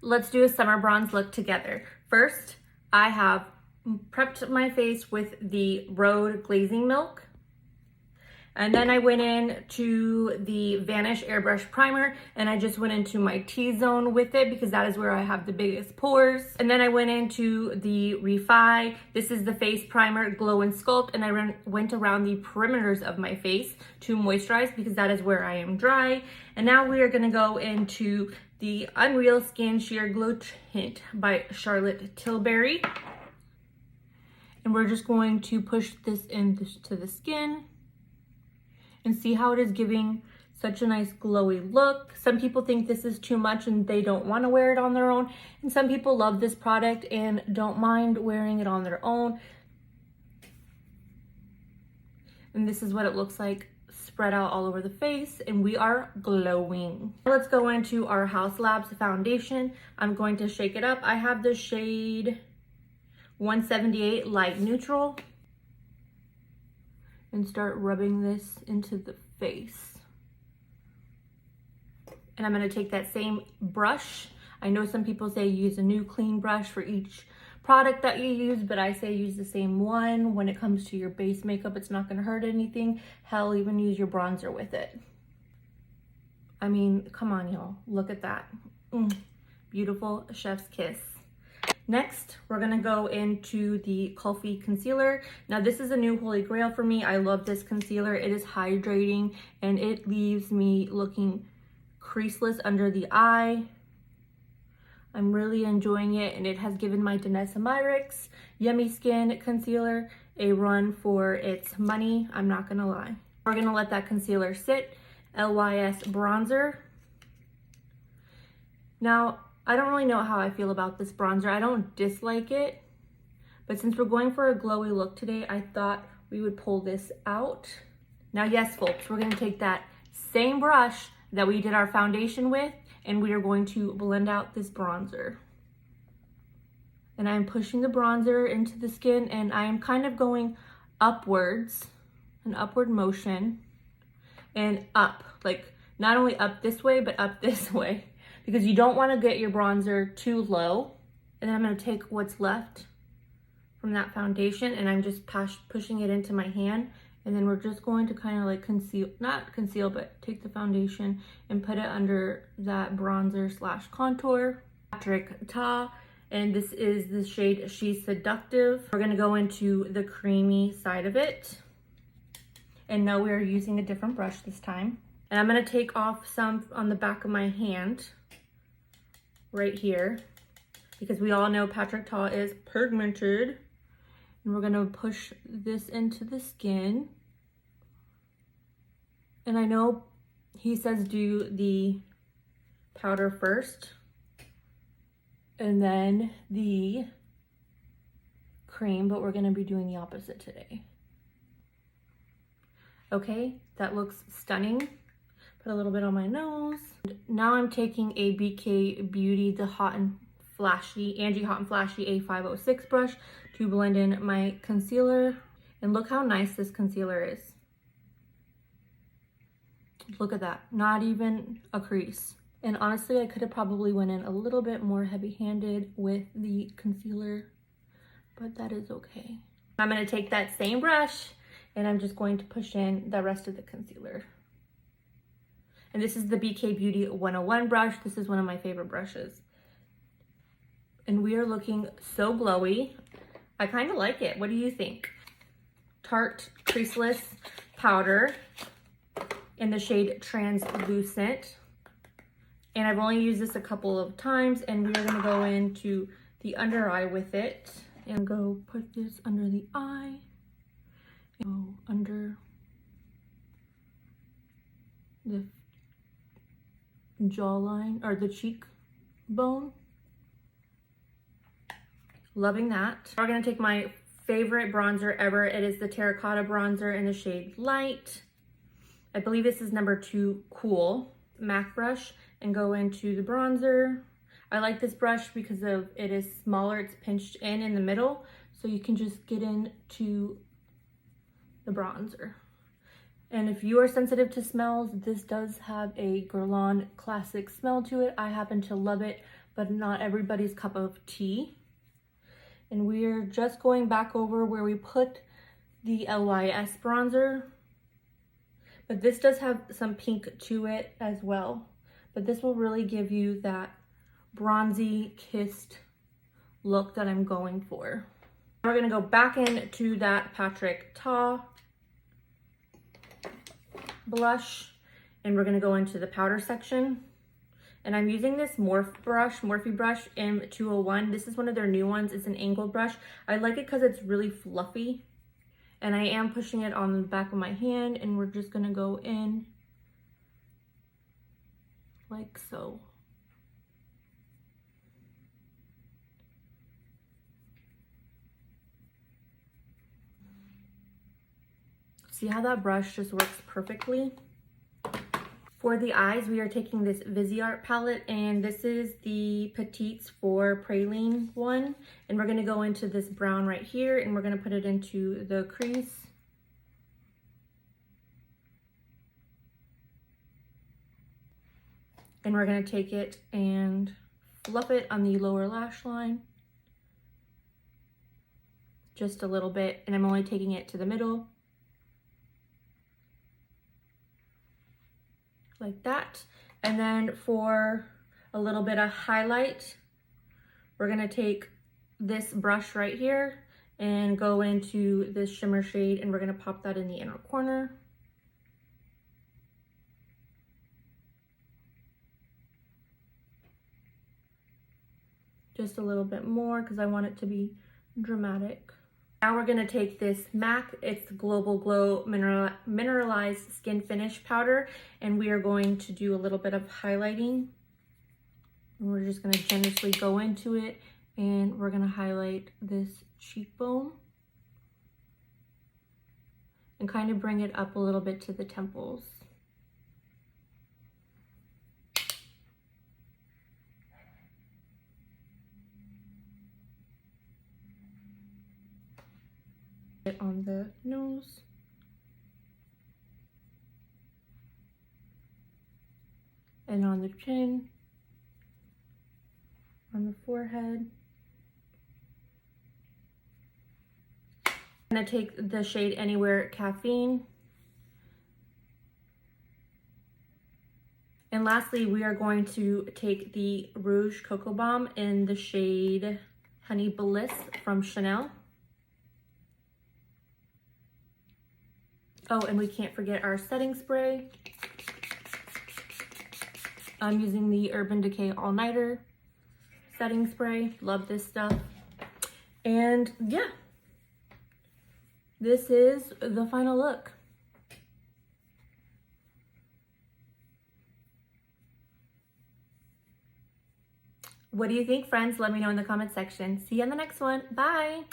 Let's do a summer bronze look together. First, I have prepped my face with the Rhode Glazing Milk. And then I went in to the Vanish Airbrush Primer, and I just went into my T-zone with it because that is where I have the biggest pores. And then I went into the Refi. This is the face primer, Glow and Sculpt, and I went around the perimeters of my face to moisturize because that is where I am dry. And now we are gonna go into the Unreal Skin Sheer Glow Tint by Charlotte Tilbury. And we're just going to push this into the skin and see how it is giving such a nice glowy look. Some people think this is too much and they don't want to wear it on their own. And some people love this product and don't mind wearing it on their own. And this is what it looks like spread out all over the face, and we are glowing. Let's go into our Haus Labs foundation. I'm going to shake it up. I have the shade 178 Light Neutral, and start rubbing this into the face. And I'm gonna take that same brush. I know some people say use a new clean brush for each product that you use, but I say use the same one. When it comes to your base makeup, it's not gonna hurt anything. Hell, even use your bronzer with it. I mean, come on, y'all, look at that. Beautiful chef's kiss. Next, we're gonna go into the Kulfi Concealer. Now this is a new holy grail for me. I love this concealer. It is hydrating and it leaves me looking creaseless under the eye. I'm really enjoying it, and it has given my Danessa Myricks Yummy Skin Concealer a run for its money. I'm not gonna lie. We're gonna let that concealer sit. LYS Bronzer. Now, I don't really know how I feel about this bronzer. I don't dislike it, but since we're going for a glowy look today, I thought we would pull this out. Now, yes, folks, we're gonna take that same brush that we did our foundation with, and we are going to blend out this bronzer. And I'm pushing the bronzer into the skin, and I am kind of going upwards, an upward motion, and up, like not only up this way, but up this way, because you don't want to get your bronzer too low. And then I'm going to take what's left from that foundation, and I'm just pushing it into my hand. And then we're just going to kind of like not conceal, but take the foundation and put it under that bronzer slash contour. Patrick Ta, and this is the shade She's Seductive. We're gonna go into the creamy side of it. And no, we are using a different brush this time. And I'm gonna take off some on the back of my hand, right here, because we all know Patrick Ta is pigmented. And we're gonna push this into the skin. And I know he says do the powder first and then the cream, but we're gonna be doing the opposite today. Okay, that looks stunning. Put a little bit on my nose. Now I'm taking a BK Beauty, the Hot and Flashy, Angie Hot and Flashy A506 brush to blend in my concealer. And look how nice this concealer is. Look at that, not even a crease. And honestly, I could have probably went in a little bit more heavy-handed with the concealer, but that is okay. I'm gonna take that same brush and I'm just going to push in the rest of the concealer. And this is the BK Beauty 101 brush. This is one of my favorite brushes. And we are looking so glowy. I kind of like it. What do you think? Tarte Creaseless Powder in the shade Translucent. And I've only used this a couple of times, and we are gonna go into the under eye with it and go put this under the eye, and go under the jawline or the cheekbone. Loving that. We're gonna take my favorite bronzer ever. It is the Terracotta Bronzer in the shade Light. I believe this is number 2 Cool. MAC brush, and go into the bronzer. I like this brush because of it is smaller. It's pinched in the middle, so you can just get into the bronzer. And if you are sensitive to smells, this does have a Guerlain classic smell to it. I happen to love it but not everybody's cup of tea. And we're just going back over where we put the LYS bronzer. But this does have some pink to it as well. But this will really give you that bronzy kissed look that I'm going for. We're gonna go back into that Patrick Ta blush, and we're gonna go into the powder section. And I'm using this Morphe brush M201. This is one of their new ones. It's an angled brush. I like it because it's really fluffy. And I am pushing it on the back of my hand, and we're just gonna go in like so. See how that brush just works perfectly? For the eyes, we are taking this Viseart palette, and this is the Petites for Praline one. And we're gonna go into this brown right here, and we're gonna put it into the crease. And we're gonna take it and fluff it on the lower lash line. Just a little bit, and I'm only taking it to the middle. Like that. And then for a little bit of highlight, we're gonna take this brush right here and go into this shimmer shade, and we're gonna pop that in the inner corner. Just a little bit more because I want it to be dramatic. Now we're gonna take this MAC, it's Global Glow Mineralized Skin Finish Powder, and we are going to do a little bit of highlighting. And we're just gonna generously go into it, and we're gonna highlight this cheekbone and kind of bring it up a little bit to the temples. On the nose. And on the chin. On the forehead. I'm gonna take the shade Anywhere Caffeine. And lastly, we are going to take the Rouge Coco Balm in the shade Honey Bliss from Chanel. Oh, and we can't forget our setting spray. I'm using the Urban Decay All Nighter setting spray. Love this stuff. And yeah, this is the final look. What do you think, friends? Let me know in the comment section. See you in the next one. Bye.